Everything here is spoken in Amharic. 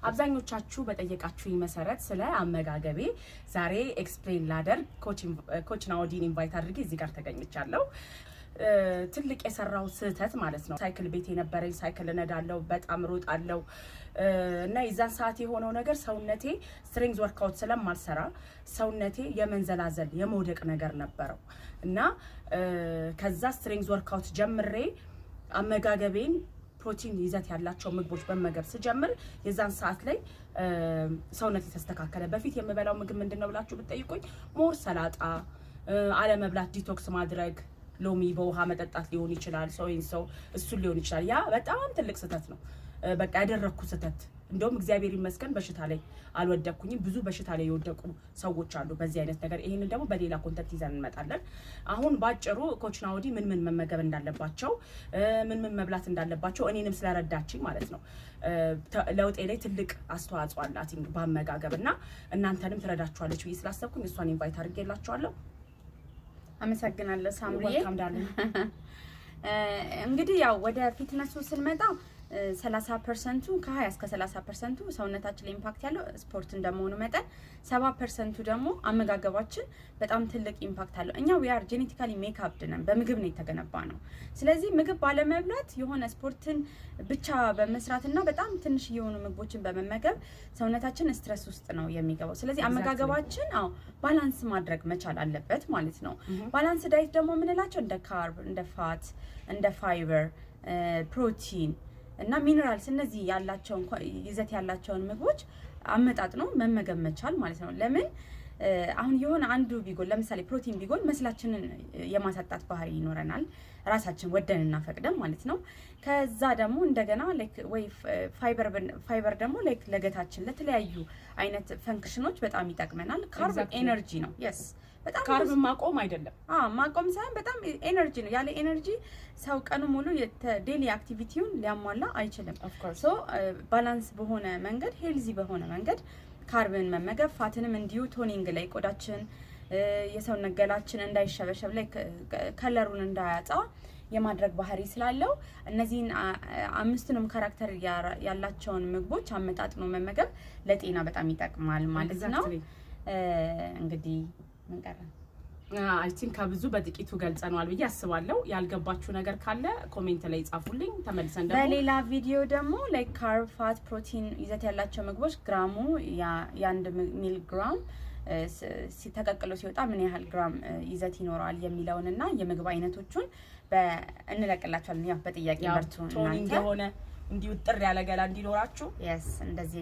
አብዛኞቻችሁ በጠየቃችሁኝ መሰረት ስለ አመጋገቤ ዛሬ ኤክስፕሌን ላደርግ ኮች ናኦዲን ኢንቫይት አድርጌ እዚህ ጋር ተገኝቻለሁ። ትልቅ የሰራው ስህተት ማለት ነው። ሳይክል ቤት የነበረኝ ሳይክል እነዳለሁ፣ በጣም ሮጣለሁ እና የዛን ሰዓት የሆነው ነገር ሰውነቴ ስትሬንግዝ ወርክአውት ስለማልሰራ ሰውነቴ የመንዘላዘል የመውደቅ ነገር ነበረው እና ከዛ ስትሬንግዝ ወርክአውት ጀምሬ አመጋገቤን ፕሮቲን ይዘት ያላቸው ምግቦች በመገብ ስጀምር የዛን ሰዓት ላይ ሰውነቴ ተስተካከለ። በፊት የምበላው ምግብ ምንድነው ብላችሁ ብትጠይቁኝ ሞር ሰላጣ አለመብላት፣ ዲቶክስ ማድረግ፣ ሎሚ በውሃ መጠጣት ሊሆን ይችላል፣ ሰው እሱ ሊሆን ይችላል። ያ በጣም ትልቅ ስህተት ነው። በቃ ያደረኩት ስህተት። እንደውም እግዚአብሔር ይመስገን በሽታ ላይ አልወደቅኩኝም። ብዙ በሽታ ላይ የወደቁ ሰዎች አሉ በዚህ አይነት ነገር። ይሄንን ደግሞ በሌላ ኮንተንት ይዘን እንመጣለን። አሁን ባጭሩ ኮች ናኦዲ ምን መመገብ እንዳለባቸው፣ ምን መብላት እንዳለባቸው እኔንም ስለረዳችኝ ማለት ነው ለውጤ ላይ ትልቅ አስተዋጽኦ አላት በአመጋገብ እና እናንተንም ትረዳችኋለች ብዬ ስላሰብኩኝ እሷን ኢንቫይት አድርጌላችኋለሁ። አመሰግናለሁ ሳምሪዬ። እንግዲህ ያው ወደ ፊትነሱ ስንመጣ 30% ከ20 እስከ 30% ሰውነታችን ላይ ኢምፓክት ያለው ስፖርት እንደመሆኑ መጠን 70% ደግሞ አመጋገባችን በጣም ትልቅ ኢምፓክት አለው። እኛ we are genetically made ነን፣ በምግብ ነው የተገነባ ነው። ስለዚህ ምግብ ባለመብላት የሆነ ስፖርትን ብቻ በመስራትና በጣም ትንሽ የሆኑ ምግቦችን በመመገብ ሰውነታችን ስትረስ ውስጥ ነው የሚገባው። ስለዚህ አመጋገባችን ባላንስ ማድረግ መቻል አለበት ማለት ነው። ባላንስ ዳይት ደግሞ የምንላቸው እንደ ካርብ፣ እንደ ፋት፣ እንደ ፋይበር፣ ፕሮቲን እና ሚነራልስ እነዚህ ያላቸውን ይዘት ያላቸውን ምግቦች አመጣጥኖ መመገብ መቻል ማለት ነው። ለምን አሁን የሆነ አንዱ ቢጎል ለምሳሌ ፕሮቲን ቢጎል መስላችንን የማሳጣት ባህሪ ይኖረናል፣ ራሳችን ወደንና ፈቅደን ማለት ነው። ከዛ ደግሞ እንደገና ላይክ ወይ ፋይበር ደግሞ ላይክ ለገታችን ለተለያዩ አይነት ፈንክሽኖች በጣም ይጠቅመናል። ካርብ ኤነርጂ ነው። የስ በጣም ካርብ ማቆም አይደለም፣ ማቆም ሳይሆን በጣም ኤነርጂ ነው። ያለ ኤነርጂ ሰው ቀኑ ሙሉ ዴሊ አክቲቪቲውን ሊያሟላ አይችልም። ሶ ባላንስ በሆነ መንገድ ሄልዚ በሆነ መንገድ ካርብን መመገብ፣ ፋትንም እንዲሁ ቶኒንግ ላይ ቆዳችን የሰውነት ገላችን እንዳይሸበሸብ ላይ ከለሩን እንዳያጣ የማድረግ ባህሪ ስላለው እነዚህን አምስቱንም ካራክተር ያላቸውን ምግቦች አመጣጥኖ መመገብ ለጤና በጣም ይጠቅማል ማለት ነው። እንግዲህ አይ ቲንክ ከብዙ በጥቂቱ ገልጸናል ብዬ አስባለሁ። ያልገባችሁ ነገር ካለ ኮሜንት ላይ ጻፉልኝ። ተመልሰን ደግሞ በሌላ ቪዲዮ ደግሞ ላይክ ካርብ፣ ፋት፣ ፕሮቲን ይዘት ያላቸው ምግቦች ግራሙ የ1 ሚሊ ግራም ተቀቅሎ ሲወጣ ምን ያህል ግራም ይዘት ይኖራል የሚለውንና የምግብ አይነቶቹን እንለቅላችኋለን። ያው በጥያቄ በርቱ እናንተ ቶኒንግ የሆነ እንዲሁ ጥር ያለ ገላ እንዲኖራችሁ እንደዚህ